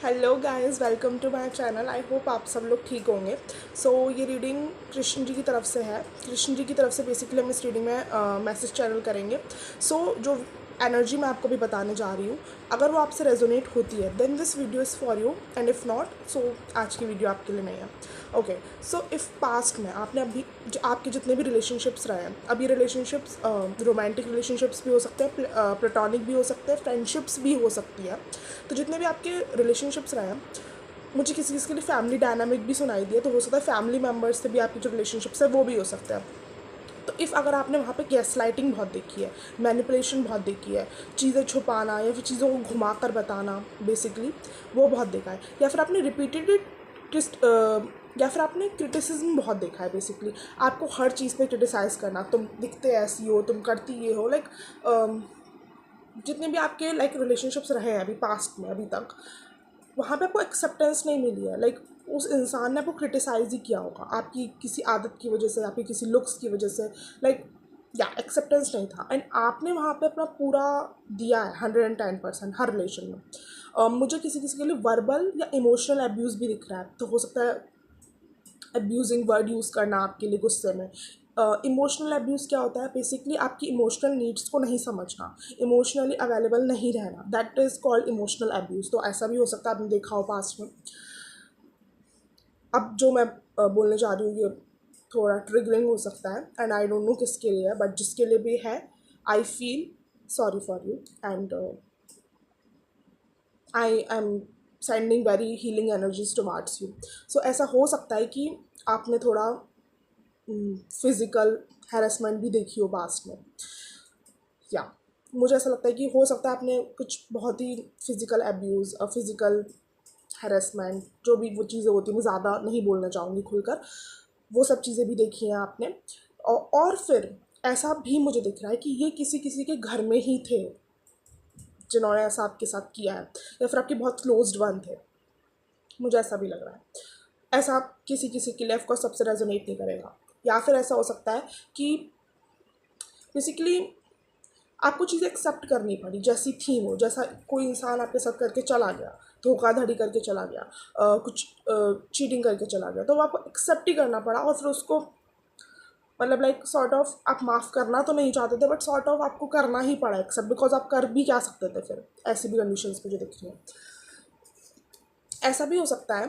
Hello guys, welcome to my channel. I hope आप सब लोग ठीक होंगे। ये रीडिंग कृष्ण जी की तरफ से है। कृष्ण जी की तरफ से बेसिकली हम इस रीडिंग में मैसेज चैनल करेंगे। जो एनर्जी मैं आपको भी बताने जा रही हूँ, अगर वो आपसे रेजोनेट होती है then this video is for you, and if not so आज की वीडियो आपके लिए नहीं है। ओके, सो इफ़ पास्ट में आपने अभी आपके जितने भी रिलेशनशिप्स रहे हैं, अब ये रिलेशनशिप्स रोमांटिक रिलेशनशिप्स भी हो सकते हैं, प्लेटोनिक भी हो सकते हैं, फ्रेंडशिप्स भी हो सकती है। तो जितने भी आपके रिलेशनशिप्स रहे हैं, मुझे किसी किसी के लिए फैमिली डायनामिक भी सुनाई दिया, तो हो सकता है फैमिली मेम्बर्स से भी आपकी जो रिलेशनशिप्स है वो भी हो सकता है। तो इफ़ अगर आपने वहाँ पे गैस लाइटिंग बहुत देखी है, मैनिपुलेशन बहुत देखी है, चीज़ें छुपाना या फिर चीज़ों को घुमा कर बताना, बेसिकली वो बहुत देखा है, या फिर आपने रिपीटेड या फिर आपने क्रिटिसिज्म बहुत देखा है। बेसिकली आपको हर चीज़ पे क्रिटिसाइज़ करना, तुम दिखते ऐसी हो, तुम करती ये हो, लाइक जितने भी आपके लाइक रिलेशनशिप्स रहे हैं अभी पास्ट में अभी तक, वहाँ पे आपको एक्सेप्टेंस नहीं मिली है। लाइक उस इंसान ने आपको क्रिटिसाइज़ ही किया होगा आपकी किसी आदत की वजह से, आपकी किसी लुक्स की वजह से, लाइक या एक्सेप्टेंस नहीं था, एंड आपने वहाँ पे अपना पूरा दिया है 110% हर रिलेशन में। मुझे किसी किसी के लिए वर्बल या इमोशनल अब्यूज़ भी दिख रहा है, तो हो सकता है अब्यूजिंग वर्ड यूज़ करना आपके लिए गुस्से में। इमोशनल अब्यूज़ क्या होता है? बेसिकली आपकी इमोशनल नीड्स को नहीं समझना, इमोशनली अवेलेबल नहीं रहना, that is called emotional abuse. तो ऐसा भी हो सकता है, आपने देखा हो पास्ट में। अब जो मैं बोलने जा रही हूँ ये थोड़ा ट्रिगरिंग हो सकता है, एंड आई डोंट नो किसके लिए है, बट जिसके लिए भी है, I feel sorry for you, and I am sending very healing energies towards you. So ऐसा हो सकता है कि आपने थोड़ा फिज़िकल हैरेसमेंट भी देखी हो पास्ट में, या मुझे ऐसा लगता है कि हो सकता है आपने कुछ बहुत ही फिज़िकल अब्यूज़ और फिज़िकल हैरेसमेंट, जो भी वो चीज़ें होती हैं, मैं ज़्यादा नहीं बोलना चाहूँगी खुलकर, वो सब चीज़ें भी देखी हैं आपने। और फिर ऐसा भी मुझे दिख रहा है कि ये किसी किसी के घर में ही थे जिन्होंने ऐसा आपके साथ किया है, या फिर आपके बहुत क्लोज्ड वन थे। मुझे ऐसा भी लग रहा है। ऐसा किसी किसी के लिए ऑफकोर्स सबसे रेजोनेट नहीं करेगा, या फिर ऐसा हो सकता है कि बेसिकली आपको चीज़ें एक्सेप्ट करनी पड़ी जैसी थी वो, जैसा कोई इंसान आपके साथ करके चला गया, धोखाधड़ी करके चला गया, कुछ चीटिंग करके चला गया, तो वो आपको एक्सेप्ट ही करना पड़ा। और फिर उसको मतलब लाइक सॉर्ट ऑफ आप माफ़ करना तो नहीं चाहते थे, बट सॉर्ट ऑफ आपको करना ही पड़ा एक्सेप्ट, बिकॉज आप कर भी क्या सकते थे फिर ऐसी भी कंडीशंस मुझे दिख रही हैं। ऐसा भी हो सकता है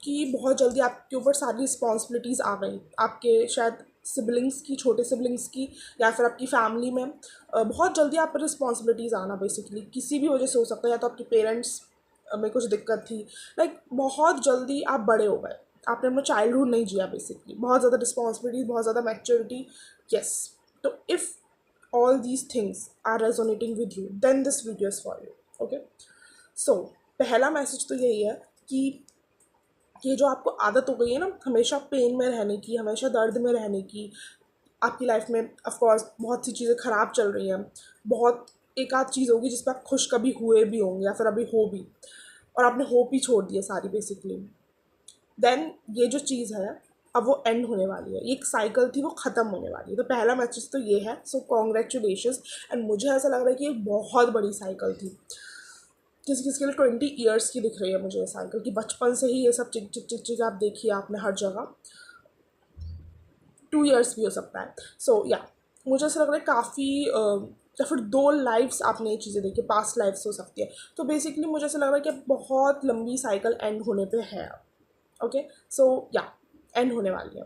कि बहुत जल्दी आपके ऊपर सारी रिस्पॉन्सिबिलिटीज़ आ गई, आपके शायद सिबलिंग्स की, छोटे सिबलिंग्स की, या फिर आपकी फैमिली में बहुत जल्दी आप पर रिस्पॉन्सिबिलिटीज़ आना, बेसिकली किसी भी वजह से हो सकता है, या तो आपके पेरेंट्स में कुछ दिक्कत थी, लाइक बहुत जल्दी आप बड़े हो गए, आपने अपना चाइल्डहुड नहीं जिया, बेसिकली बहुत ज़्यादा रिस्पॉन्सिबिलिटीज, बहुत ज़्यादा मैच्योरिटी। यस, तो if all these things are resonating with you then this video is for you. Okay, सो पहला मैसेज तो यही है कि ये जो आपको आदत हो गई है ना हमेशा पेन में रहने की, हमेशा दर्द में रहने की, आपकी लाइफ में ऑफ कोर्स बहुत सी चीज़ें ख़राब चल रही हैं, बहुत एक आध चीज़ होगी जिस पर आप खुश कभी हुए भी होंगे या फिर अभी हो भी, और आपने होप ही छोड़ दिया सारी बेसिकली। देन ये जो चीज़ है अब वो एंड होने वाली है, ये एक साइकिल थी वो ख़त्म होने वाली है। तो पहला मैसेज तो ये है, सो कॉन्ग्रेचुलेशंस। एंड मुझे ऐसा लग रहा है कि ये बहुत बड़ी साइकिल थी, किसी किसी के लिए 20 ईयर्स की दिख रही है मुझे ये साइकिल, कि बचपन से ही ये सब चिक चिक चिक चिक आप देखिए आपने हर जगह। 2 ईयर्स भी हो सकता है। सो या मुझे ऐसा लग रहा है काफ़ी या फिर 2 लाइफ्स आपने ये चीज़ें देखी, पास्ट लाइफ्स हो सकती है। तो बेसिकली मुझे ऐसा लग रहा है कि बहुत लंबी साइकिल एंड होने पे है। ओके, सो या एंड होने वाली है।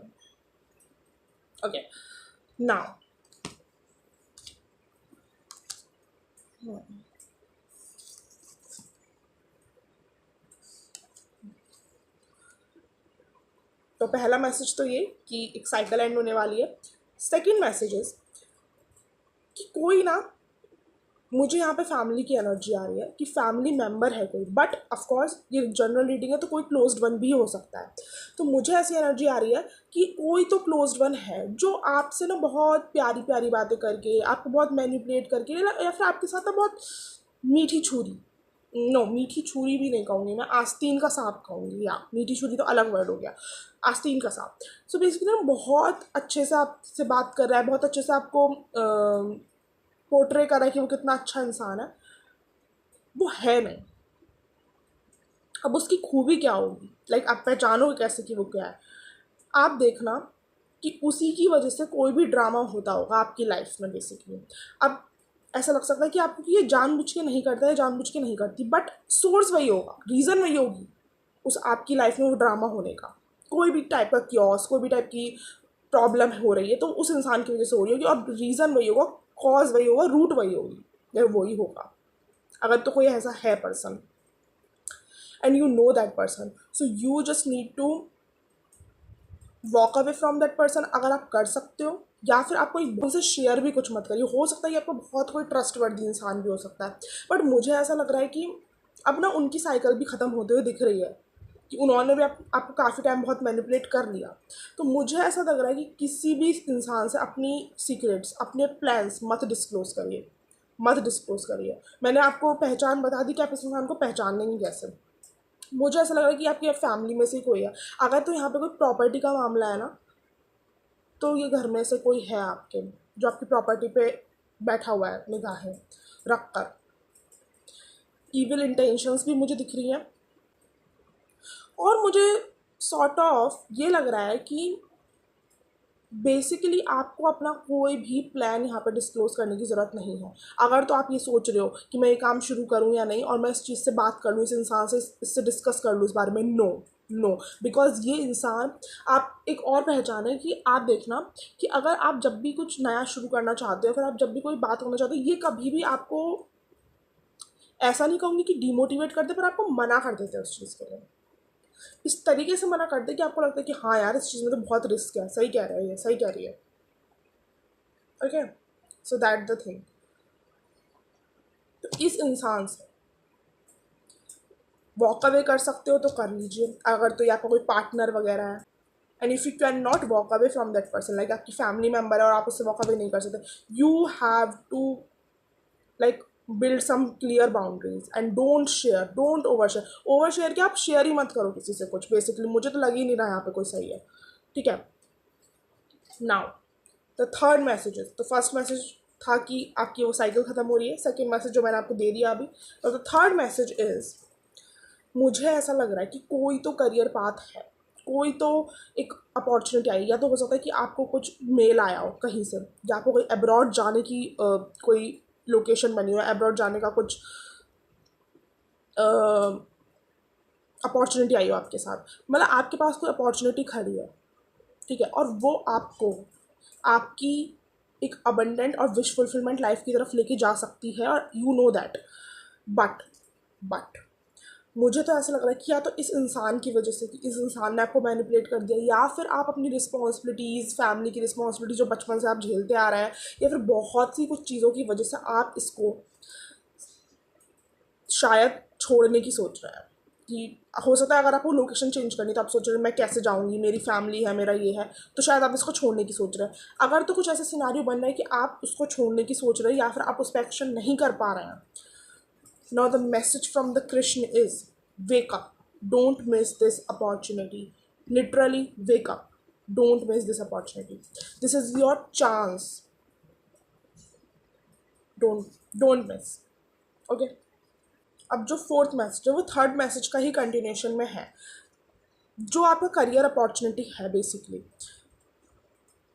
ओके, नाउ तो पहला मैसेज तो ये कि एक साइकिल एंड होने वाली है। सेकेंड मैसेज इज कि कोई ना, मुझे यहाँ पे फैमिली की एनर्जी आ रही है कि फैमिली मेम्बर है कोई, बट ऑफकोर्स ये जनरल रीडिंग है तो कोई क्लोज्ड वन भी हो सकता है। तो मुझे ऐसी एनर्जी आ रही है कि कोई तो क्लोज्ड वन है जो आपसे ना बहुत प्यारी प्यारी बातें करके, आपको बहुत मैनिपुलेट करके, या फिर आपके साथ ना बहुत मीठी छुरी, नो मीठी छुरी भी नहीं कहूँगी मैं, आस्तीन का सांप कहूँगी, या मीठी छुरी तो अलग वर्ड हो गया, आस्तीन का सांप। सो बेसिकली ना बहुत अच्छे से आपसे बात कर रहा है, बहुत अच्छे से आपको पोर्ट्रे कर रहा है कि वो कितना अच्छा इंसान है, वो है नहीं। अब उसकी खूबी क्या होगी, लाइक आप पहचानोगे कैसे कि वो क्या है। आप देखना कि उसी की वजह से कोई भी ड्रामा होता होगा आपकी लाइफ में बेसिकली। अब ऐसा लग सकता है कि आपको ये जानबूझ के नहीं करता है, जानबूझ के नहीं करती, बट सोर्स वही होगा, रीज़न वही होगी उस आपकी लाइफ में वो ड्रामा होने का। कोई भी टाइप का क्योस, कोई भी टाइप की प्रॉब्लम हो रही है तो उस इंसान की वजह से हो रही होगी, और रीज़न वही होगा, कॉज वही होगा, रूट वही होगी, या वही होगा अगर तो कोई ऐसा है person, and you know that person, so you just need to walk away from that person अगर आप कर सकते हो। या फिर आप कोई उनसे शेयर भी कुछ मत करिए। हो सकता है कि आपको बहुत कोई ट्रस्टवर्दी इंसान भी हो सकता है, बट मुझे ऐसा लग रहा है कि अब ना उनकी साइकिल भी ख़त्म होते हुए दिख रही है, कि उन्होंने भी आपको काफ़ी टाइम बहुत मैनिपुलेट कर लिया। तो मुझे ऐसा लग रहा है कि किसी भी इंसान से अपनी सीक्रेट्स, अपने प्लान्स मत डिस्क्लोज करिए, मत डिस्क्लोज करिए। मैंने आपको पहचान बता दी कि आप इस इंसान को पहचान लेंगे कैसे। मुझे ऐसा लग रहा है कि आपकी फैमिली में से कोई है। अगर तो यहाँ पे कोई प्रॉपर्टी का मामला है ना, तो ये घर में से कोई है आपके, जो आपकी प्रॉपर्टी पे बैठा हुआ है निगाहें रख कर। ईविल इंटेंशंस भी मुझे दिख रही हैं, और मुझे सॉर्ट ऑफ ये लग रहा है कि बेसिकली आपको अपना कोई भी प्लान यहाँ पर डिस्क्लोज करने की ज़रूरत नहीं है। अगर तो आप ये सोच रहे हो कि मैं ये काम शुरू करूँ या नहीं, और मैं इस चीज़ से बात कर लूँ, इस इंसान से इससे डिस्कस कर लूँ इस बारे में, नो नो, बिकॉज ये इंसान, आप एक और पहचान है कि आप देखना कि अगर आप जब भी कुछ नया शुरू करना चाहते हो, अगर आप जब भी कोई बात करना चाहते हो, ये कभी भी आपको, ऐसा नहीं कहूँगी कि डिमोटिवेट करते, पर आपको मना कर देते हैं उस चीज़ के लिए। इस तरीके से मना कर दे कि आपको लगता है कि हाँ यार, इस चीज़ में तो बहुत रिस्क है, सही कह रहा है, ये सही कह रही है। Okay, so that the thing. तो इस इंसान से वॉक अवे कर सकते हो तो कर लीजिए, अगर तो ये आपका कोई पार्टनर वगैरह है। And if you can not walk away from that person, like आपकी फैमिली मेम्बर है और आप उससे वॉक अवे नहीं कर सकते, you have to like build some clear boundaries, and don't share, don't over share. Over share क्या, आप शेयर ही मत करो किसी से कुछ, बेसिकली मुझे तो लग ही नहीं रहा यहाँ पे कोई सही है। ठीक है, नाउ द थर्ड मैसेजेस। तो फर्स्ट मैसेज था कि आपकी वो साइकिल ख़त्म हो रही है, सेकेंड मैसेज जो मैंने आपको दे दिया अभी। तो द थर्ड मैसेज इज़, मुझे ऐसा लग रहा है कि कोई तो करियर पाथ है, कोई तो एक अपॉर्चुनिटी आई, या तो हो सकता है कि आपको कुछ मेल आया हो कहीं से, या आपको कोई अब्रॉड जाने की कोई लोकेशन बनी हो, अब्रॉड जाने का कुछ अपॉर्चुनिटी आई हो आपके साथ, मतलब आपके पास कोई अपॉर्चुनिटी खड़ी है, ठीक है, और वो आपको आपकी एक अबंडेंट और विश फुलफिलमेंट लाइफ की तरफ लेके जा सकती है, और यू नो दैट। बट मुझे तो ऐसा लग रहा है कि या तो इस इंसान की वजह से, कि इस इंसान ने आपको मैनिपुलेट कर दिया, या फिर आप अपनी रिस्पॉन्सिबिलिटीज़, फैमिली की रिस्पॉन्सिबिलिटी जो बचपन से आप झेलते आ रहे हैं, या फिर बहुत सी कुछ चीज़ों की वजह से आप इसको शायद छोड़ने की सोच रहे हैं। कि हो सकता है अगर आपको लोकेशन चेंज करनी, तो आप सोच रहे हैं मैं कैसे जाऊंगी, मेरी फैमिली है, मेरा ये है, तो शायद आप इसको छोड़ने की सोच रहे हैं। अगर तो कुछ ऐसा सिनारियो बन रहा है कि आप उसको छोड़ने की सोच रहे हैं, या फिर आप उस पर एक्शन नहीं कर पा रहे हैं, now the message from the Krishna is, wake up, don't miss this opportunity, literally wake up, don't miss this opportunity, this is your chance, don't miss। okay, अब जो फोर्थ मैसेज है वो थर्ड मैसेज का ही कंटिन्यूशन में है, जो आपका career opportunity है बेसिकली,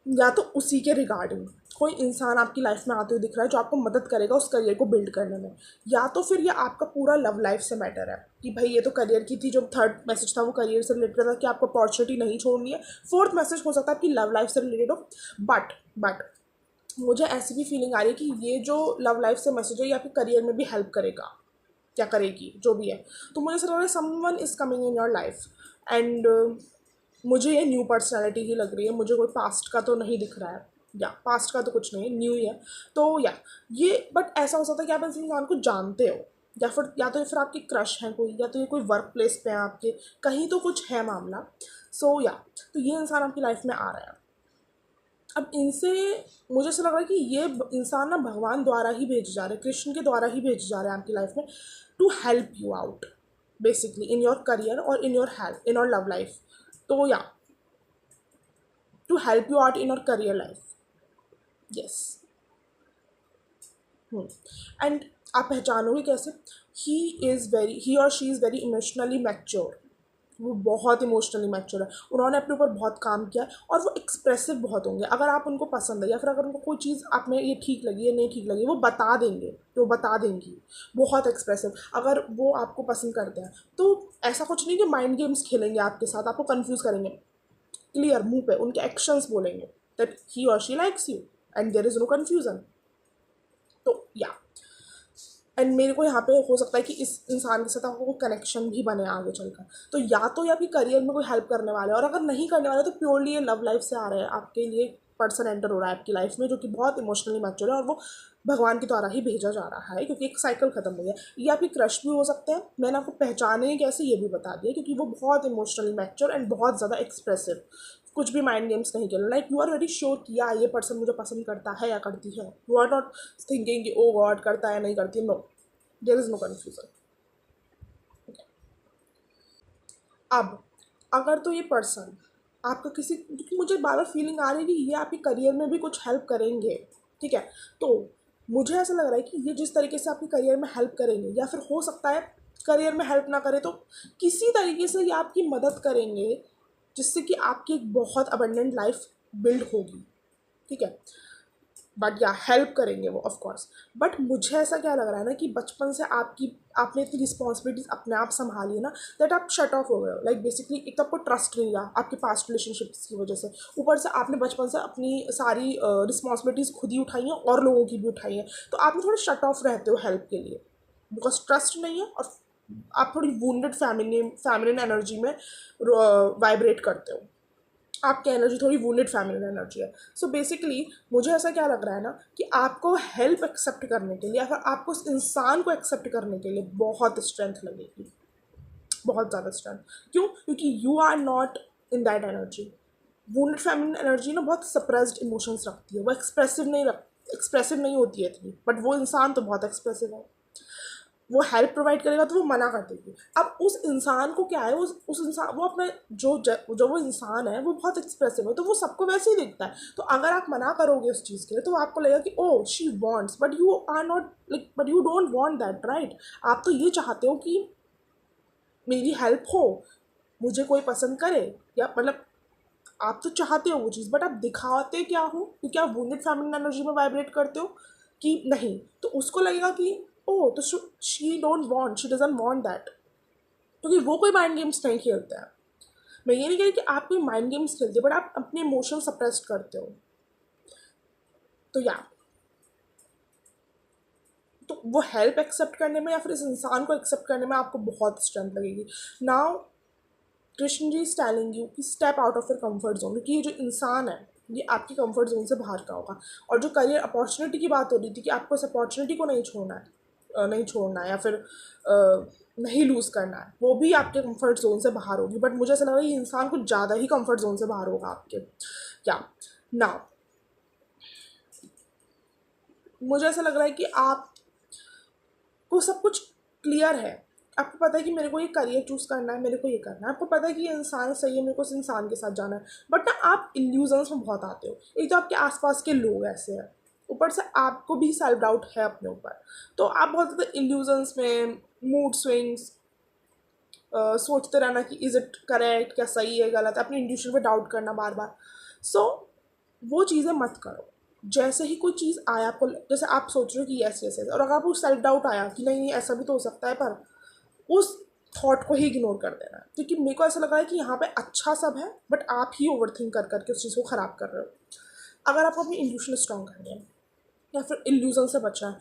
या तो उसी के रिगार्डिंग कोई इंसान आपकी लाइफ में आते हुए दिख रहा है जो आपको मदद करेगा उस करियर को बिल्ड करने में, या तो फिर ये आपका पूरा लव लाइफ से मैटर है कि भाई ये तो करियर की थी, जो थर्ड मैसेज था वो करियर से रिलेटेड था कि आपको अपॉर्चुनिटी नहीं छोड़नी है। फोर्थ मैसेज हो सकता है आपकी लव लाइफ से रिलेटेड हो, बट मुझे ऐसी भी फीलिंग आ रही है कि ये जो लव लाइफ से मैसेज है ये आपके करियर में भी हेल्प करेगा, क्या करेगी जो भी है। तो मुझे ऐसा लग रहा है someone is coming in your life, and मुझे ये न्यू पर्सनैलिटी ही लग रही है, मुझे कोई पास्ट का तो नहीं दिख रहा है, या पास्ट का तो कुछ नहीं है, न्यू ही है। तो या ये, बट ऐसा हो सकता है कि आप इस इंसान को जानते हो, या तो फिर आपकी क्रश है कोई, या तो ये कोई वर्क प्लेस पे है आपके, कहीं तो कुछ है मामला। सो या तो ये इंसान आपकी लाइफ में आ रहा है। अब इनसे मुझे ऐसा लग रहा है कि ये इंसान ना भगवान द्वारा ही भेजे जा रहे हैं, कृष्ण के द्वारा ही भेजे जा रहे हैं आपकी लाइफ में, to help you out basically in your career और in your health, in your love life. तो या to help you out in your career life, yes. And आप पहचानोगे कैसे? ही और she is very emotionally mature. वो बहुत emotionally mature है, उन्होंने अपने ऊपर बहुत काम किया है और वो एक्सप्रेसिव बहुत होंगे। अगर आप उनको पसंद है या फिर अगर उनको कोई चीज़ आप में ये ठीक लगी है नहीं ठीक लगी, वो बता देंगे, वो बता देंगी। बहुत एक्सप्रेसिव। अगर वो आपको पसंद करते हैं तो ऐसा कुछ नहीं कि माइंड गेम्स खेलेंगे आपके साथ, आपको कंफ्यूज करेंगे। क्लियर मुंह पे उनके एक्शंस बोलेंगे दैट ही और she likes you and there is no confusion. तो या एंड मेरे को यहाँ पे हो सकता है कि इस इंसान के साथ आपको कोई कनेक्शन भी बने आगे चलकर। तो या तो ये आपकी करियर में कोई हेल्प करने वाले हैं, और अगर नहीं करने वाले तो प्योरली ये लव लाइफ से आ रहे हैं, आपके लिए पर्सन एंटर हो रहा है आपकी लाइफ में जो कि बहुत इमोशनली मैच्योर है और वो भगवान के द्वारा ही भेजा जा रहा है, क्योंकि एक साइकिल खत्म हो गया। ये आपकी क्रश भी हो सकते हैं, मैंने आपको पहचाने कैसे ये भी बता दिया, क्योंकि वो बहुत इमोशनली मैच्योर एंड बहुत ज़्यादा एक्सप्रेसिव। कुछ भी माइंड गेम्स नहीं खेलना, like you are very sure कि या ये पर्सन मुझे पसंद करता है या करती है। यू आर नॉट थिंकिंग कि ओ गॉड करता है नहीं करती, no, there is no confusion. अब अगर तो ये पर्सन आपका किसी, क्योंकि मुझे बार बार फीलिंग आ रही है कि ये आपके करियर में भी कुछ हेल्प करेंगे, ठीक है, तो मुझे ऐसा लग रहा है कि ये जिस तरीके से आपके करियर में हेल्प करेंगे, या फिर हो सकता है करियर में हेल्प ना करे तो किसी तरीके से ये आपकी मदद करेंगे जिससे कि आपकी एक बहुत अबंडेंट लाइफ बिल्ड होगी, ठीक है। बट या हेल्प करेंगे वो ऑफ कोर्स। बट मुझे ऐसा क्या लग रहा है ना कि बचपन से आपने इतनी रिस्पॉन्सिबिलिटीज अपने आप संभाली है ना, दैट आप शट ऑफ हो गए हो। लाइक बेसिकली एक तो आपको ट्रस्ट नहीं रहा आपके पास्ट रिलेशनशिप्स की वजह से, ऊपर से आपने बचपन से अपनी सारी रिस्पॉन्सिबिलिटीज़ खुद ही उठाई हैं और लोगों की भी उठाई हैं, तो आप थोड़े शट ऑफ रहते हो हेल्प के लिए, बिकॉज ट्रस्ट नहीं है और आप थोड़ी वूंडेड फैमिलिन एनर्जी में वाइब्रेट करते हो। आपकी एनर्जी थोड़ी वूंडेड फैमिली एनर्जी है। सो बेसिकली मुझे ऐसा क्या लग रहा है ना कि आपको हेल्प एक्सेप्ट करने के लिए या फिर आपको उस इंसान को एक्सेप्ट करने के लिए बहुत स्ट्रेंथ लगेगी, बहुत ज़्यादा स्ट्रेंथ। क्यों? क्योंकि you are not in that energy. Wounded family energy ना बहुत सप्रेस्ड इमोशंस रखती है, वो एक्सप्रेसिव नहीं होती है इतनी, बट वो इंसान तो बहुत एक्सप्रेसिव है। वो हेल्प प्रोवाइड करेगा तो वो मना कर देगी। अब उस इंसान को क्या है, उस इंसान वो अपना जो वो इंसान है वो बहुत एक्सप्रेसिव है, तो वो सबको वैसे ही दिखता है। तो अगर आप मना करोगे उस चीज़ के लिए तो आपको लगेगा कि oh she wants, but you are not like, but you don't want that, right. आप तो ये चाहते हो कि मेरी हेल्प हो, मुझे कोई पसंद करे, या मतलब आप तो चाहते हो वो चीज़, बट आप दिखाते क्या हो, क्योंकि आप वुंडेड फैमिली एनर्जी में वाइब्रेट करते हो कि नहीं, तो उसको लगेगा कि ओ तो she don't want, she doesn't want that, क्योंकि वो कोई माइंड गेम्स नहीं खेलते हैं। मैं ये नहीं कह रही कि आप कोई माइंड गेम्स खेलते हो, बट आप अपने इमोशन सप्रेस करते हो। तो या तो वो हेल्प एक्सेप्ट करने में या फिर इस इंसान को एक्सेप्ट करने में आपको बहुत स्ट्रेंथ लगेगी। Now Krishna ji is telling you कि step out of your comfort zone, क्योंकि ये जो इंसान है ये आपकी कंफर्ट जोन से बाहर का होगा। और जो करियर अपॉर्चुनिटी की बात हो रही थी कि आपको इस अपॉर्चुनिटी को नहीं छोड़ना है या फिर नहीं लूज़ करना है, वो भी आपके कंफर्ट जोन से बाहर होगी। बट मुझे ऐसा लग रहा है ये इंसान कुछ ज़्यादा ही कंफर्ट जोन से बाहर होगा आपके। क्या ना, मुझे ऐसा लग रहा है कि आपको सब कुछ क्लियर है, आपको पता है कि मेरे को ये करियर चूज़ करना है, मेरे को ये करना है, आपको पता है कि ये इंसान सही है, मेरे को इस इंसान के साथ जाना है। बट ना आप इल्यूजन्स में बहुत आते हो। एक तो आपके आसपास के लोग ऐसे हैं, ऊपर से आपको भी सेल्फ डाउट है अपने ऊपर, तो आप बहुत ज़्यादा इल्यूजन्स में, मूड स्विंग्स, सोचते रहना कि इज़ इट करेक्ट, क्या सही है गलत है, अपनी इंट्यूशन पे डाउट करना बार बार। सो वो चीज़ें मत करो। जैसे ही कोई चीज़ आया आपको, जैसे आप सोच रहे हो कि यस यस यस, और अगर आपको सेल्फ डाउट आया कि नहीं ऐसा भी तो हो सकता है, पर उस थॉट को ही इग्नोर कर देना है, क्योंकि मेरे को ऐसा लग रहा है कि यहाँ पे अच्छा सब है बट आप ही ओवर थिंक कर करके उस चीज़ को ख़राब कर रहे हो। अगर आपको अपनी इंट्यूशन स्ट्रॉन्ग करनी है या फिर इल्यूजन से बचना है,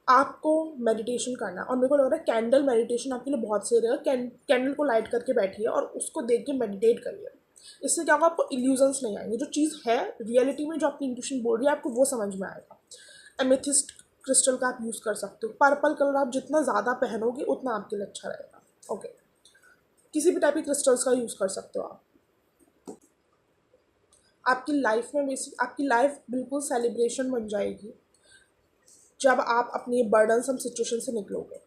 आपको मेडिटेशन करना है। और मेरे को लग रहा है कैंडल मेडिटेशन आपके लिए बहुत सही रहेगा। कैंडल को लाइट करके बैठिए और उसको देख के मेडिटेट करिए। इससे क्या होगा, आपको इल्यूजन्स नहीं आएंगे, जो चीज़ है रियलिटी में जो आपकी इंट्यूशन बोल रही है आपको वो समझ में आएगा। एमेथिस्ट क्रिस्टल का आप यूज़ कर सकते हो। पर्पल कलर आप जितना ज़्यादा पहनोगे उतना आपके लिए अच्छा रहेगा। ओके, किसी भी टाइप के क्रिस्टल्स का यूज़ कर सकते हो आप। आपकी लाइफ में बेसिक आपकी लाइफ बिल्कुल सेलिब्रेशन बन जाएगी जब आप अपनी बर्डनसम सिचुएशन से निकलोगे,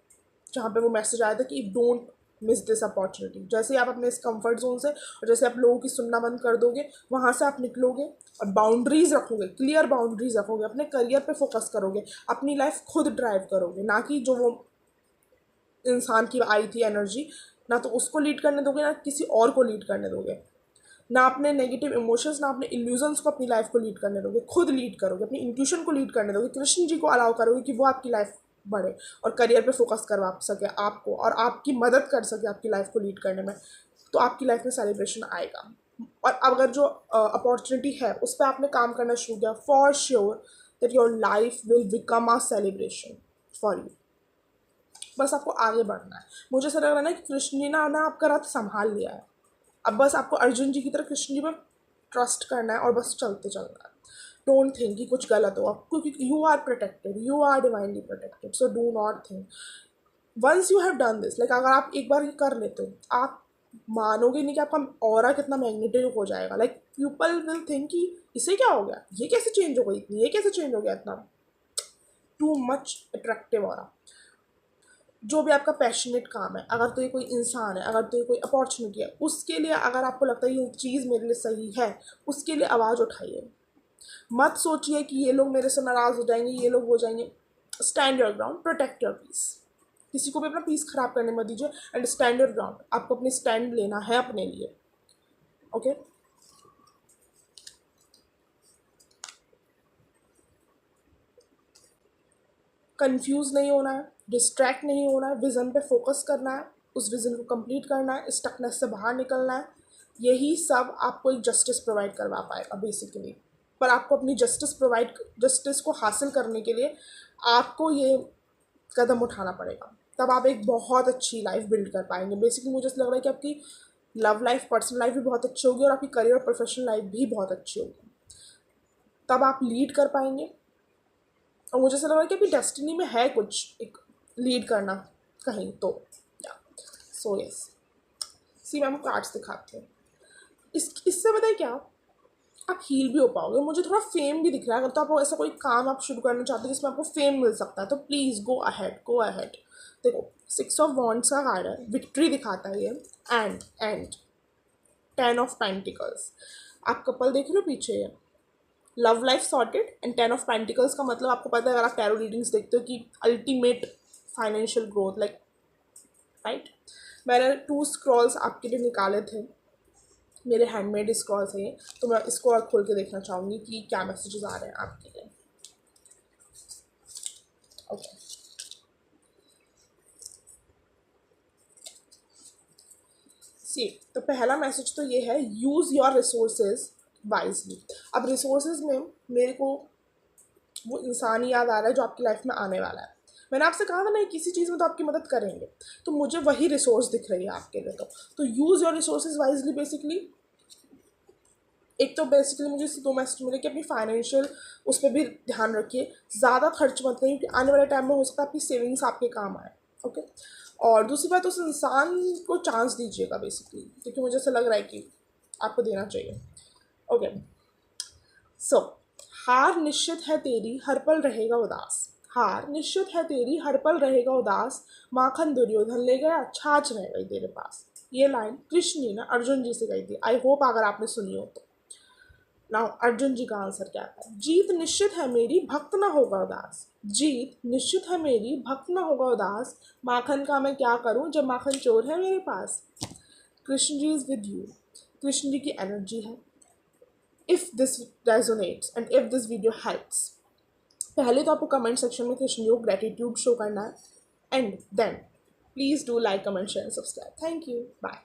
जहाँ पे वो मैसेज आया था कि डोंट मिस दिस अपॉर्चुनिटी। जैसे ही आप अपने इस कंफर्ट जोन से और जैसे आप लोगों की सुनना बंद कर दोगे, वहाँ से आप निकलोगे और बाउंड्रीज रखोगे, क्लियर बाउंड्रीज रखोगे, अपने करियर पे फोकस करोगे, अपनी लाइफ खुद ड्राइव करोगे, ना कि जो वो इंसान की आई थी एनर्जी, ना तो उसको लीड करने दोगे ना किसी और को लीड करने दोगे, ना अपने नेगेटिव इमोशंस ना अपने इल्यूजन्स को अपनी लाइफ को लीड करने दोगे, खुद लीड करोगे, अपनी इंट्यूशन को लीड करने दोगे, कृष्ण जी को अलाउ करोगे कि वो आपकी लाइफ बढ़े और करियर पे फोकस करवा सके आपको और आपकी मदद कर सके आपकी लाइफ को लीड करने में, तो आपकी लाइफ में सेलिब्रेशन आएगा। और अगर जो अपॉर्चुनिटी है उस पर आपने काम करना शुरू किया, for sure that your life will become a celebration for you. बस आपको आगे बढ़ना है। मुझे ऐसा लग रहा है ना कि कृष्ण जी ना आपका रथ संभाल लिया है। अब बस आपको अर्जुन जी की तरह कृष्ण जी पर ट्रस्ट करना है और बस चलते चलना है। डोंट थिंक कि कुछ गलत हो, क्योंकि you are protected, you are divinely protected, so do not think. Once you have done this, like अगर आप एक बार ये कर लेते हो, आप मानोगे नहीं कि आपका ऑरा कितना मैग्नेटिक हो जाएगा। लाइक पीपल विल थिंक कि इसे क्या हो गया, ये कैसे चेंज हो गई इतनी, ये कैसे चेंज हो गया इतना। Too much attractive aura. जो भी आपका पैशनेट काम है, अगर तो ये कोई इंसान है, अगर तो ये कोई अपॉर्चुनिटी है, उसके लिए अगर आपको लगता है ये चीज़ मेरे लिए सही है, उसके लिए आवाज़ उठाइए। मत सोचिए कि ये लोग मेरे से नाराज़ हो जाएंगे, ये लोग हो जाएंगे। Stand your ground, protect your peace. किसी को भी अपना पीस खराब करने मत दीजिए एंड स्टैंड योर ग्राउंड। आपको अपनी स्टैंड लेना है अपने लिए। ओके कंफ्यूज नहीं होना है, डिस्ट्रैक्ट नहीं होना है, विज़न पे फोकस करना है, उस विज़न को कंप्लीट करना है, स्टकनेस से बाहर निकलना है। यही सब आपको एक जस्टिस प्रोवाइड करवा पाएगा बेसिकली। पर आपको अपनी जस्टिस को हासिल करने के लिए आपको ये कदम उठाना पड़ेगा, तब आप एक बहुत अच्छी लाइफ बिल्ड कर पाएंगे। बेसिकली मुझे ऐसा लग रहा है कि आपकी लव लाइफ, पर्सनल लाइफ भी बहुत अच्छी होगी और आपकी करियर और प्रोफेशनल लाइफ भी बहुत अच्छी होगी। तब आप लीड कर पाएंगे। और मुझे ऐसा लग रहा है कि आपकी डेस्टिनी में है कुछ एक लीड करना कहीं तो। या सो यस, सी मैं आपको कार्ड्स दिखाती हूँ। इससे बताइए क्या आप हील भी हो पाओगे। मुझे थोड़ा फेम भी दिख रहा है। अगर तो आप ऐसा कोई काम आप शुरू करना चाहते हो जिसमें आपको फेम मिल सकता है, तो please go ahead, go ahead. देखो 6 ऑफ वॉन्ड्स का कार्ड है, विक्ट्री दिखाता है ये, एंड 10 ऑफ पेंटिकल्स। आप कपल देख रहे हो पीछे, ये love life sorted and 10 of pentacles का मतलब आपको पता है, अगर आप टैरो रीडिंग्स देखते हो, कि ultimate financial growth, like right. मैंने 2 स्क्रॉल्स आपके लिए निकाले थे, मेरे हैंडमेड स्क्रॉल्स हैं ये, तो मैं इसको और खोल के देखना चाहूँगी कि क्या मैसेजेस आ रहे हैं आपके लिए। ओके सी, तो पहला मैसेज तो ये है, यूज़ योर रिसोर्सेज वाइजली। अब रिसोर्सेज में मेरे को वो इंसान ही याद आ रहा है जो आपकी लाइफ में आने वाला है। मैंने आपसे कहा था ना किसी चीज़ में तो आपकी मदद करेंगे, तो मुझे वही रिसोर्स दिख रही है आपके लिए। तो use your resources wisely. Basically एक तो बेसिकली मुझे इससे 2 मैसेज मिले कि अपनी फाइनेंशियल उस पर भी ध्यान रखिए, ज़्यादा खर्च मत करिए, क्योंकि आने वाले टाइम में हो सकता है आपकी सेविंग्स आपके काम आए। ओके, और दूसरी बात, उस इंसान को चांस दीजिएगा बेसिकली, क्योंकि मुझे ऐसा लग रहा है कि आपको देना चाहिए। ओके सो, हार निश्चित है तेरी हर पल रहेगा उदास। हार निश्चित है तेरी हर पल रहेगा उदास, माखन दुर्योधन ले गया छाछ रह गई तेरे पास। ये लाइन कृष्ण जी ने अर्जुन जी से कही थी। आई होप अगर आपने सुनी हो तो। नाउ अर्जुन जी का आंसर क्या था? जीत निश्चित है मेरी भक्त ना होगा उदास। जीत निश्चित है मेरी भक्त ना होगा उदास, माखन का मैं क्या करूं जब माखन चोर है मेरे पास। Krishna ji is with you. Krishna ji की एनर्जी है। If this resonates and if this video helps, पहले तो आपको कमेंट सेक्शन में कृष्ण जी को ग्रेटिट्यूड शो करना है, and then please do like, comment, share, subscribe. Thank you, bye.